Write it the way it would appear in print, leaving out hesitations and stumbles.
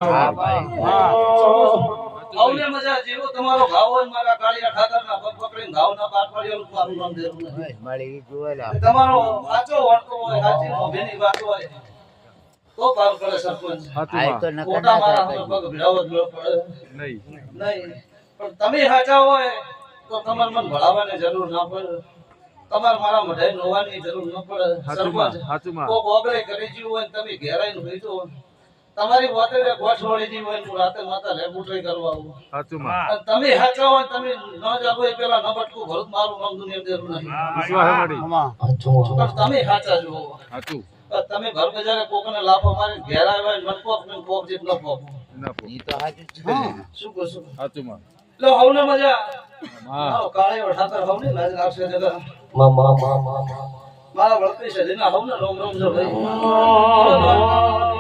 હા ભાઈ હા આવને મજા જેવો તમારો ભાવ હોય મારા કાળિયા ઠાકરના પગ પકડીને ભાવના પાર પડ્યો મારું નામ દેવું નહીં મળી જોયેલા તમારો સાચો વર્તો હોય સાચી મોભેની વાત હોય તો પાર પડે સરપંચ આય તો નકર ખોટા ના મારા થાય પગ ભીડાવો જ પડે નહીં નહીં પણ તમે સાચા હોય તો તમારે મને ભણાવવાની જરૂર ના પડે તમારે મારા મઢાઈ નોવાની જરૂર ન પડે સરપંચ કોક ઓગળે કરી જીવ હોય તમે ઘેરાઈને ભેજો તમારી વાતે ગોઠ વળી જી હોય રાતે માતા લેબુટરી કરવા આવું અને તમે સાચા હોય તમે ન જાગો એ પેલા ન બટકું ભરત મારું નામ દુનિયા દેરું નહીં પણ તમે સાચા જો તમે ઘર બજારે કોકને લાફો મારી ઘેરા હોય મનકોક ને કોક જીત ન પોપ ઈ તો હાજુ છે શું કહો લો હવને મજા કાળે ઠાકર હવને લાજ રાખશે જગા મારા વળતી છે જેના હવને રોમ રોમ જો ભાઈ